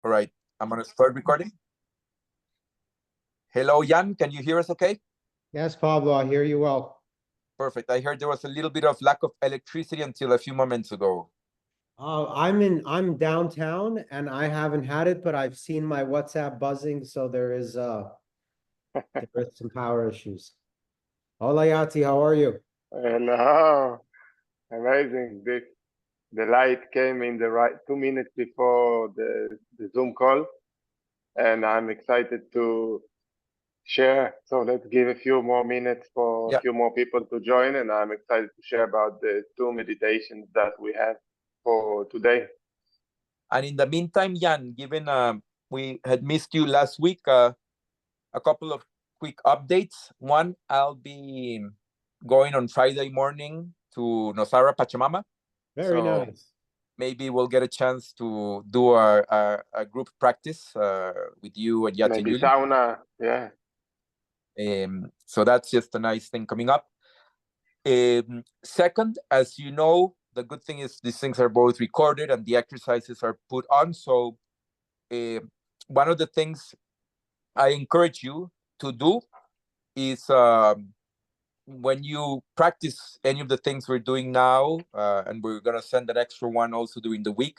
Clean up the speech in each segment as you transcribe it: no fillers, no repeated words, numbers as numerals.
All right, I'm going to start recording. Hello, Jan. Can you hear us okay? Yes, Pablo, I hear you well. Perfect. I heard there was a little bit of lack of electricity until a few moments ago. I'm downtown and I haven't had it, but I've seen my WhatsApp buzzing, so there is some power issues. Hola, Yati, how are you? Hello, amazing. The light came in the right 2 minutes before the Zoom call, and I'm excited to share. So let's give a few more minutes for a few more people to join, and I'm excited to share about the two meditations that we have for today. And in the meantime, Jan, given we had missed you last week, a couple of quick updates. One, I'll be going on Friday morning to Nosara Pachamama. Very nice. Maybe we'll get a chance to do a group practice with you and Yati. Maybe sauna, yeah. So that's just a nice thing coming up. Second, as you know, the good thing is these things are both recorded and the exercises are put on. So one of the things I encourage you to do is when you practice any of the things we're doing now, and we're going to send an extra one also during the week,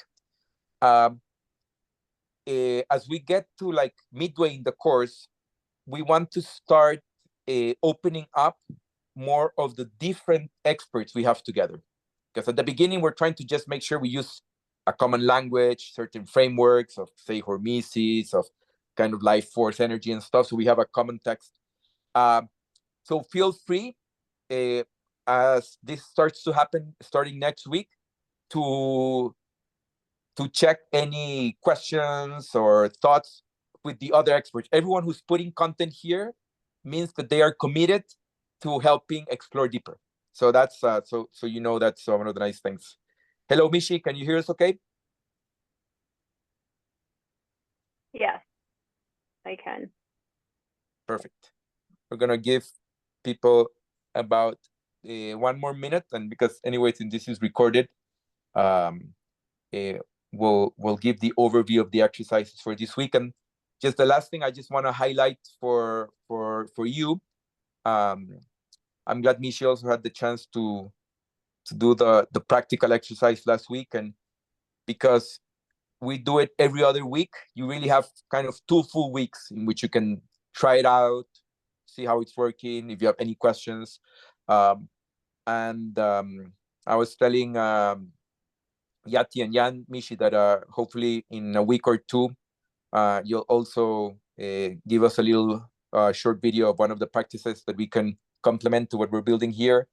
as we get to like midway in the course, we want to start opening up more of the different experts we have together. Because at the beginning, we're trying to just make sure we use a common language, certain frameworks of, say, hormesis, of kind of life force energy and stuff. So we have a common text. So feel free, as this starts to happen starting next week, to check any questions or thoughts with the other experts. Everyone who's putting content here means that they are committed to helping explore deeper. So that's so you know that's one of the nice things. Hello, Mishi, can you hear us okay? Yes, I can. Perfect. We're gonna give people about 1 more minute, and because anyway, since this is recorded, we'll give the overview of the exercises for this week. And just the last thing I just want to highlight for you, I'm glad Mishi also had the chance to do the practical exercise last week, and because we do it every other week, you really have kind of 2 full weeks in which you can try it out, see how it's working, if you have any questions. I was telling Yati and Jan, Mishi, that hopefully in a week or two, you'll also give us a little short video of one of the practices that we can complement to what we're building here,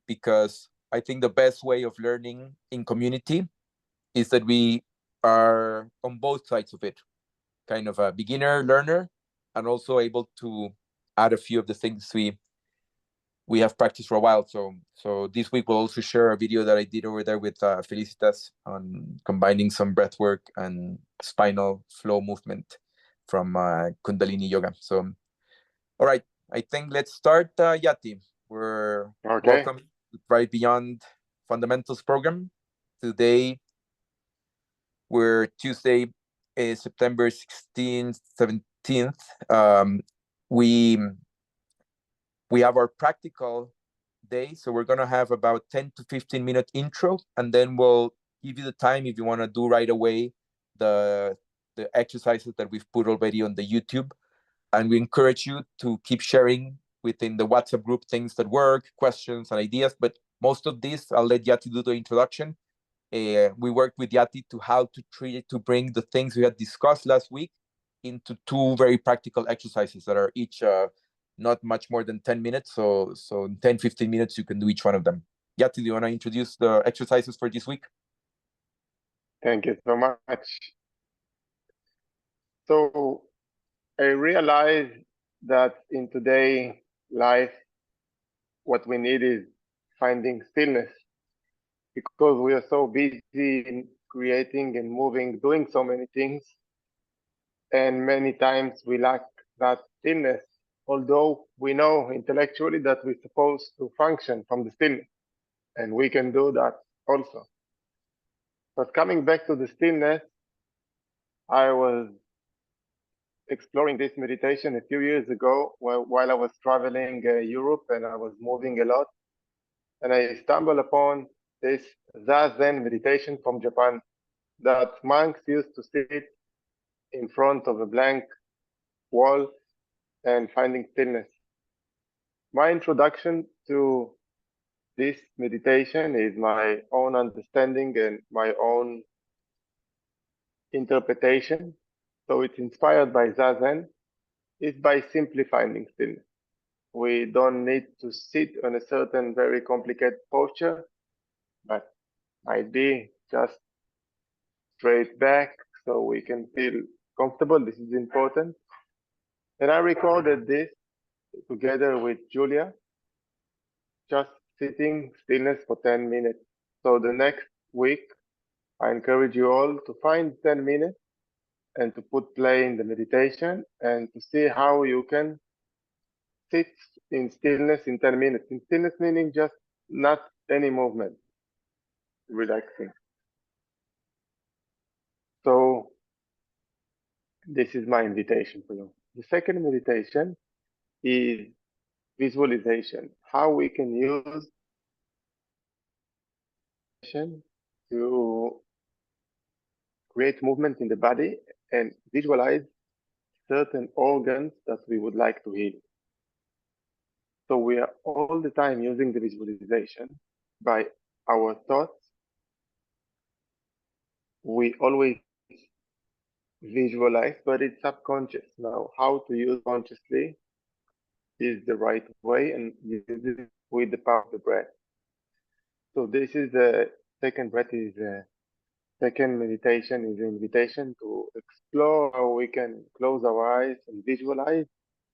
because I think the best way of learning in community is that we are on both sides of it, kind of a beginner learner, and also able to add a few of the things we have practiced for a while. So this week we'll also share a video that I did over there with Felicitas on combining some breath work and spinal flow movement from Kundalini Yoga. So, all right, I think let's start, Yati. We're welcome to Thrive Beyond Fundamentals program. Today, we're Tuesday, September 16th, 17th. We have our practical day, so we're going to have about 10 to 15 minute intro, and then we'll give you the time if you want to do right away the exercises that we've put already on the YouTube. And we encourage you to keep sharing within the WhatsApp group things that work, questions and ideas. But most of this, I'll let Yati do the introduction. We worked with Yati to how to bring the things we had discussed last week into 2 very practical exercises that are each not much more than 10 minutes. So in 10, 15 minutes, you can do each one of them. Yati, do you want to introduce the exercises for this week? Thank you so much. So I realized that in today's life, what we need is finding stillness, because we are so busy in creating and moving, doing so many things. And many times we lack that stillness, although we know intellectually that we're supposed to function from the stillness, and we can do that also. But coming back to the stillness, I was exploring this meditation a few years ago while I was traveling Europe, and I was moving a lot. And I stumbled upon this Zazen meditation from Japan that monks used to sit in front of a blank wall and finding stillness. My introduction to this meditation is my own understanding and my own interpretation. So it's inspired by Zazen. It's by simply finding stillness. We don't need to sit on a certain very complicated posture, but might be just straight back so we can feel comfortable. This is important. And I recorded this together with Julia, just sitting stillness for 10 minutes. So the next week, I encourage you all to find 10 minutes and to put play in the meditation and to see how you can sit in stillness in 10 minutes. In stillness meaning just not any movement, relaxing. So this is my invitation for you. The second meditation is visualization, how we can use to create movement in the body and visualize certain organs that we would like to heal. So we are all the time using the visualization by our thoughts. We always visualize, but it's subconscious. Now, how to use consciously is the right way and use it with the power of the breath. So this is the second breath is second meditation is an invitation to explore how we can close our eyes and visualize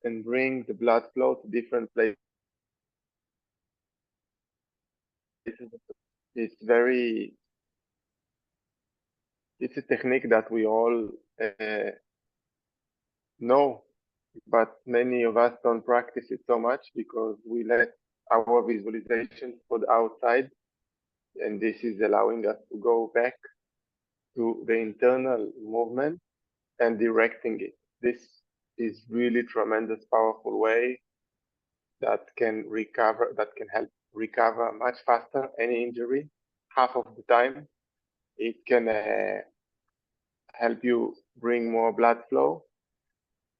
and bring the blood flow to different places. It's it's a technique that we all know, but many of us don't practice it so much because we let our visualization for the outside, and this is allowing us to go back to the internal movement and directing it. This is really tremendous, powerful way that can help recover much faster any injury. Half of the time, it can help you bring more blood flow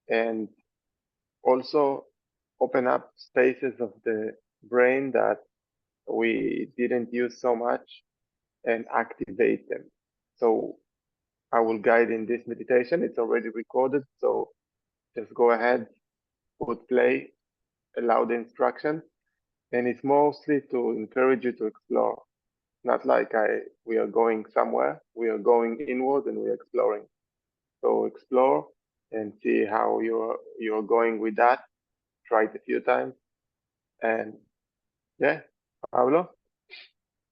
and also open up spaces of the brain that we didn't use so much and activate them. So I will guide in this meditation. It's already recorded, so just go ahead, put play, allow the instructions, and it's mostly to encourage you to explore. Not like we are going somewhere, we are going inward and we're exploring. So explore and see how you're going with that. Try it a few times, and yeah, Pablo.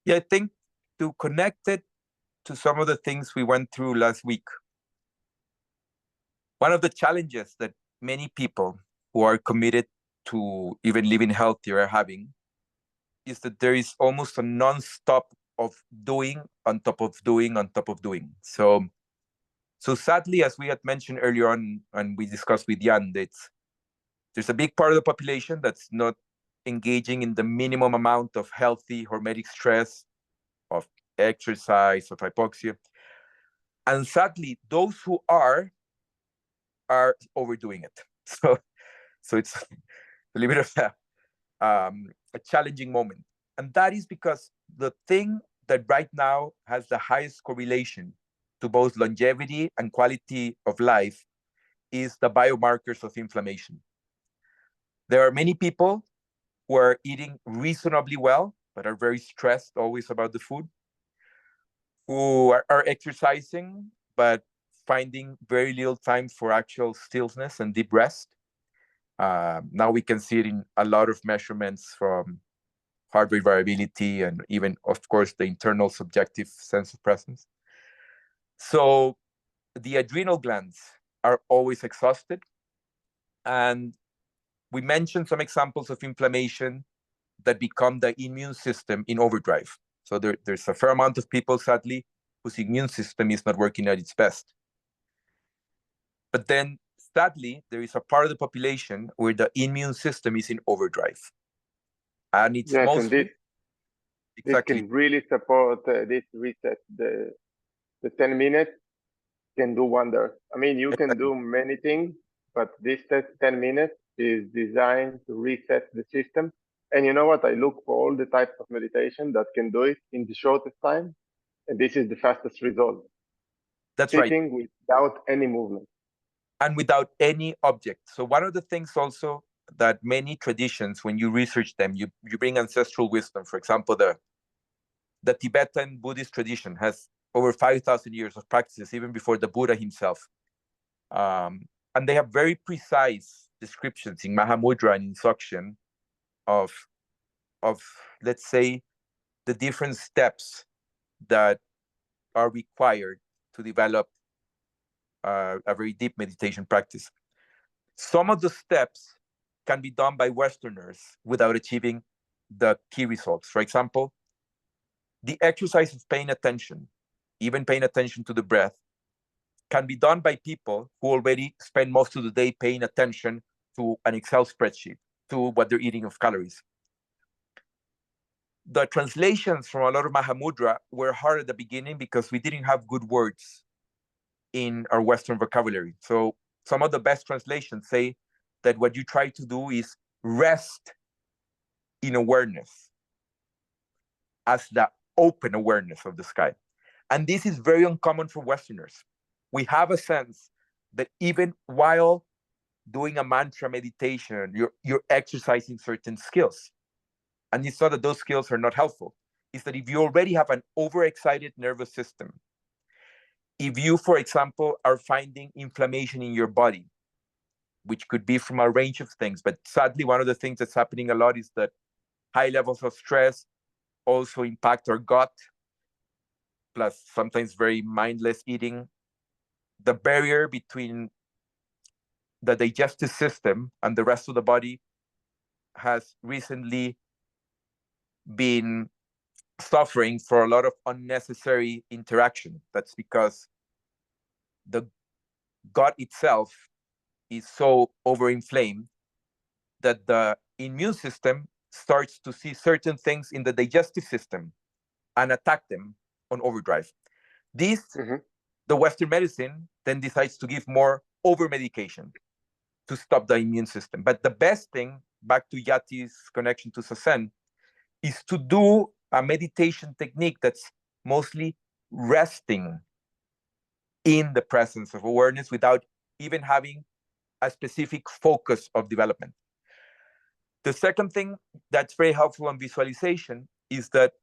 Yeah, I think to connect it to some of the things we went through last week, one of the challenges that many people who are committed to even living healthier are having is that there is almost a non-stop of doing on top of doing on top of doing. So sadly, as we had mentioned earlier on, and we discussed with Jan, there's a big part of the population that's not engaging in the minimum amount of healthy hormetic stress, of exercise, of hypoxia. And sadly, those who are overdoing it. So it's a little bit of a challenging moment. And that is because the thing that right now has the highest correlation to both longevity and quality of life is the biomarkers of inflammation. There are many people who are eating reasonably well, but are very stressed always about the food, who are exercising, but finding very little time for actual stillness and deep rest. Now we can see it in a lot of measurements from heart rate variability and even, of course, the internal subjective sense of presence. So the adrenal glands are always exhausted. And we mentioned some examples of inflammation that become the immune system in overdrive. So there's a fair amount of people, sadly, whose immune system is not working at its best. But then, sadly, there is a part of the population where the immune system is in overdrive. And it's Yes, and mostly, this exactly, can really support this reset. The 10 minutes can do wonders. I mean, you can exactly. do many things, but this 10 minutes is designed to reset the system. And you know what? I look for all the types of meditation that can do it in the shortest time, and this is the fastest result. That's right. Sitting without any movement. And without any object. So one of the things also that many traditions, when you research them, you bring ancestral wisdom. For example, the Tibetan Buddhist tradition has over 5,000 years of practices, even before the Buddha himself. And they have very precise descriptions in Mahamudra and in Dzogchen of, let's say, the different steps that are required to develop a very deep meditation practice. Some of the steps can be done by Westerners without achieving the key results. For example, the exercise of paying attention, even paying attention to the breath, can be done by people who already spend most of the day paying attention to an Excel spreadsheet, to what they're eating of calories. The translations from a lot of Mahamudra were hard at the beginning because we didn't have good words in our Western vocabulary. So some of the best translations say that what you try to do is rest in awareness as the open awareness of the sky. And this is very uncommon for Westerners. We have a sense that even while doing a mantra meditation, you're exercising certain skills. And it's not that those skills are not helpful. It's that if you already have an overexcited nervous system, if you, for example, are finding inflammation in your body, which could be from a range of things, but sadly, one of the things that's happening a lot is that high levels of stress also impact our gut, plus sometimes very mindless eating. The barrier between the digestive system and the rest of the body has recently been suffering for a lot of unnecessary interaction. That's because the gut itself is so overinflamed that the immune system starts to see certain things in the digestive system and attack them on overdrive. This, the Western medicine then decides to give more over medication to stop the immune system. But the best thing, back to Yati's connection to Sazen, is to do a meditation technique that's mostly resting in the presence of awareness without even having a specific focus of development. The second thing that's very helpful on visualization is that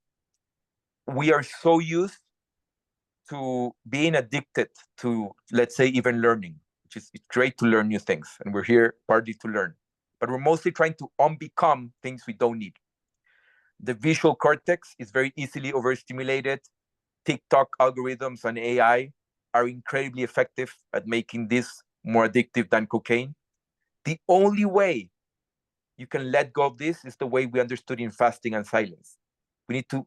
we are so used to being addicted to, let's say, even learning, which is it's great to learn new things, and we're here partly to learn, but we're mostly trying to unbecome things we don't need. The visual cortex is very easily overstimulated. TikTok algorithms and AI are incredibly effective at making this more addictive than cocaine. The only way you can let go of this is the way we understood in fasting and silence. We need to,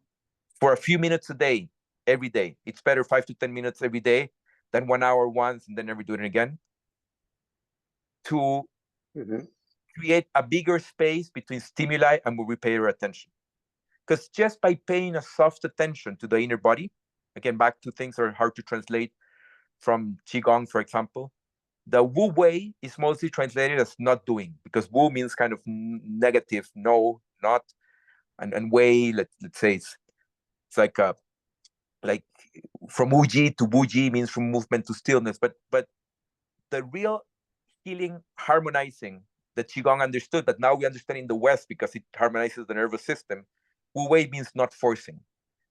for a few minutes a day, every day. It's better 5 to 10 minutes every day than 1 hour once and then never do it again. To create a bigger space between stimuli and where we pay our attention. Because just by paying a soft attention to the inner body, again, back to things that are hard to translate from Qigong, for example, the Wu Wei is mostly translated as not doing, because Wu means kind of negative, no, not, and Wei, let's say it's like from Wuji to Wuji means from movement to stillness, but the real healing, harmonizing that Qigong understood, that now we understand in the West because it harmonizes the nervous system. Wu Wei means not forcing.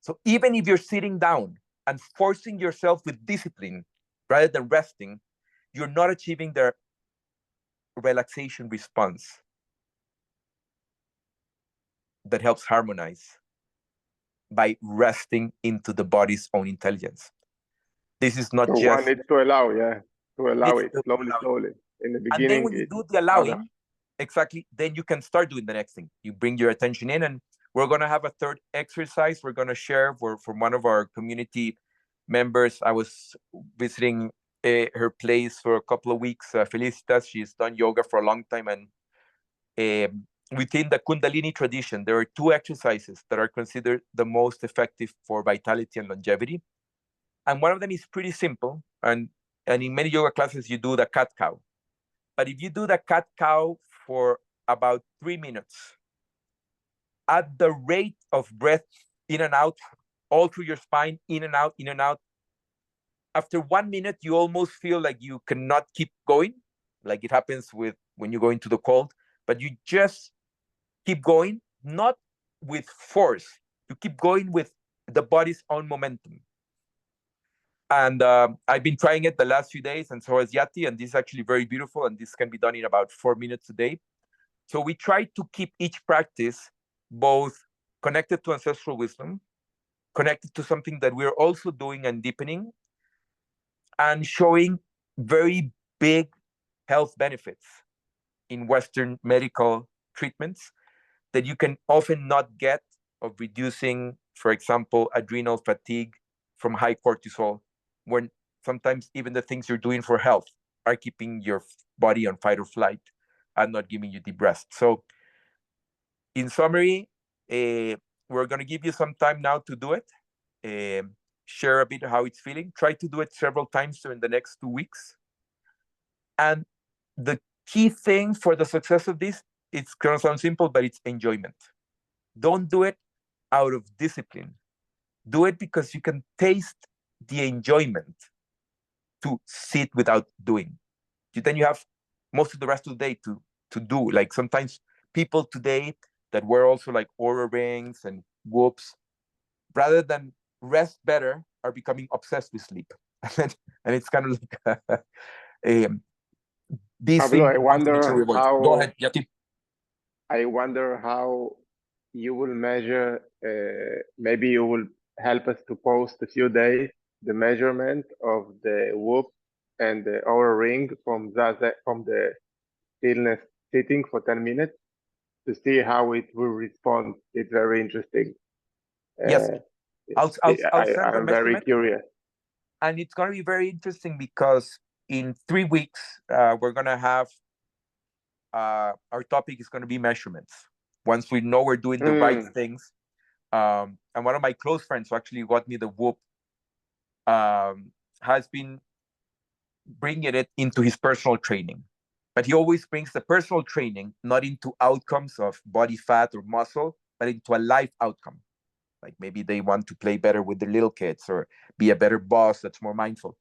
So even if you're sitting down and forcing yourself with discipline rather than resting, you're not achieving the relaxation response that helps harmonize by resting into the body's own intelligence. This is not So just... one needs to allow, to allow it slowly, allow. slowly. In the And beginning, then when you do the allowing, exactly, then you can start doing the next thing. You bring your attention in, and we're going to have a third exercise we're going to share from one of our community members. I was visiting her place for a couple of weeks. Felicitas, she's done yoga for a long time, and within the Kundalini tradition, there are two exercises that are considered the most effective for vitality and longevity. And one of them is pretty simple, and in many yoga classes, you do the cat-cow. But if you do the cat-cow for about 3 minutes, at the rate of breath in and out, all through your spine, in and out, in and out, after 1 minute, you almost feel like you cannot keep going, like it happens with when you go into the cold, but you just keep going, not with force. You keep going with the body's own momentum. And I've been trying it the last few days, and so has Yati, and this is actually very beautiful, and this can be done in about 4 minutes a day. So we try to keep each practice both connected to ancestral wisdom, connected to something that we're also doing and deepening, and showing very big health benefits in Western medical treatments that you can often not get, of reducing, for example, adrenal fatigue from high cortisol, when sometimes even the things you're doing for health are keeping your body on fight or flight and not giving you deep rest. So in summary, we're going to give you some time now to do it. Share a bit how it's feeling. Try to do it several times during the next 2 weeks. And the key thing for the success of this, it's going to sound simple, but it's enjoyment. Don't do it out of discipline. Do it because you can taste the enjoyment to sit without doing. Then you have most of the rest of the day to do. Like sometimes people today that wear also like Oura rings and whoops, rather than rest better, are becoming obsessed with sleep. And it's kind of like these Pablo, things we want to make sure we avoid. Go ahead, Yati. I wonder how you will measure, maybe you will help us to post a few days, the measurement of the whoop and the Oura ring from the stillness sitting for 10 minutes to see how it will respond. It's very interesting. Yes, I'll send the I'm very measurement. curious. And it's going to be very interesting because in 3 weeks, we're going to have, our topic is going to be measurements. Once we know we're doing the right things. And one of my close friends who actually got me the whoop has been bringing it into his personal training. But he always brings the personal training not into outcomes of body fat or muscle, but into a life outcome. Like maybe they want to play better with their little kids or be a better boss that's more mindful.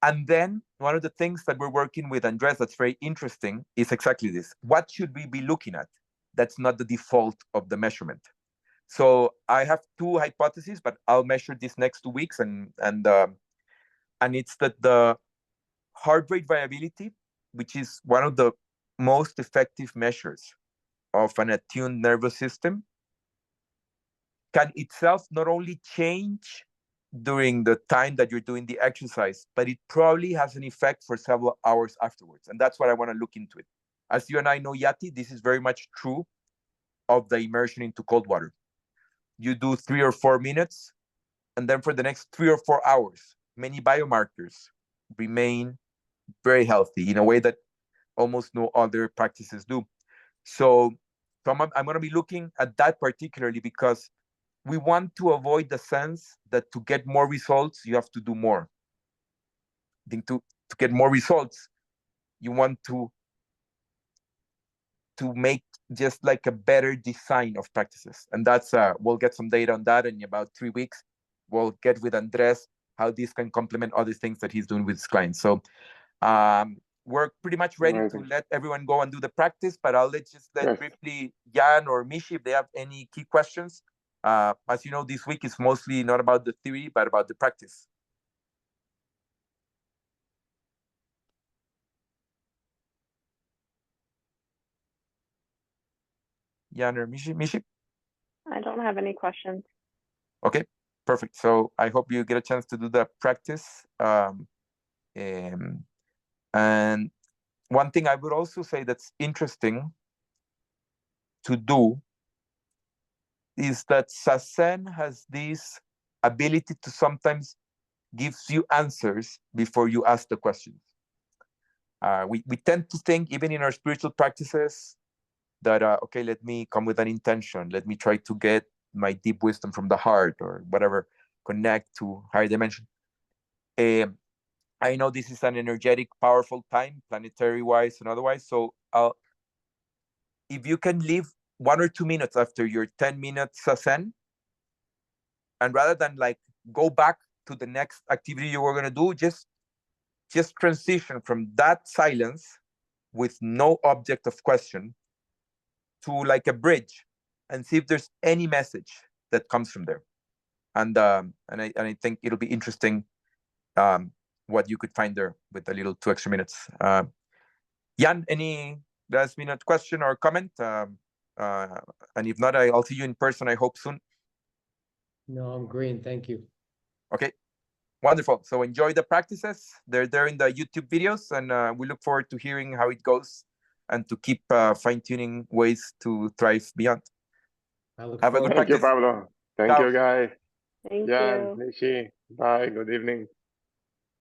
And then one of the things that we're working with Andres that's very interesting is exactly this. What should we be looking at? That's not the default of the measurement. So I have 2 hypotheses, but I'll measure this next 2 weeks, and it's that the heart rate variability, which is one of the most effective measures of an attuned nervous system, can itself not only change during the time that you're doing the exercise, but it probably has an effect for several hours afterwards. And that's what I want to look into it. As you and I know, Yati, this is very much true of the immersion into cold water. You do 3 or 4 minutes, and then for the next 3 or 4 hours, many biomarkers remain very healthy in a way that almost no other practices do. So I'm going to be looking at that particularly because we want to avoid the sense that to get more results, you have to do more. I think to get more results, you want to make just like a better design of practices. And that's, we'll get some data on that in about 3 weeks. We'll get with Andres how this can complement other things that he's doing with his clients. So we're pretty much ready to let everyone go and do the practice, but I'll let briefly Jan or Mishi if they have any key questions. As you know, this week is mostly not about the theory, but about the practice. Jan or Mishi? I don't have any questions. Okay, perfect. So I hope you get a chance to do the practice. And one thing I would also say that's interesting to do is that Sazen has this ability to sometimes gives you answers before you ask the questions. We tend to think, even in our spiritual practices, that, okay, let me come with an intention. Let me try to get my deep wisdom from the heart or whatever, connect to higher dimension. I know this is an energetic, powerful time, planetary-wise and otherwise. So if you can leave 1 or 2 minutes after your 10 minutes Zen, and rather than like go back to the next activity you were going to do, just transition from that silence with no object of question to like a bridge and see if there's any message that comes from there. And I think it'll be interesting what you could find there with a little 2 extra minutes. Jan, any last minute question or comment? And if not, I'll see you in person, I hope soon. No, I'm green. Thank you. Okay, wonderful. So enjoy the practices. They're there in the YouTube videos, and we look forward to hearing how it goes and to keep fine-tuning ways to thrive beyond. Have a good Thank you, practice. Pablo. Thank Ciao. you, guys. Thank Jan, you. Nishi, bye. Good evening.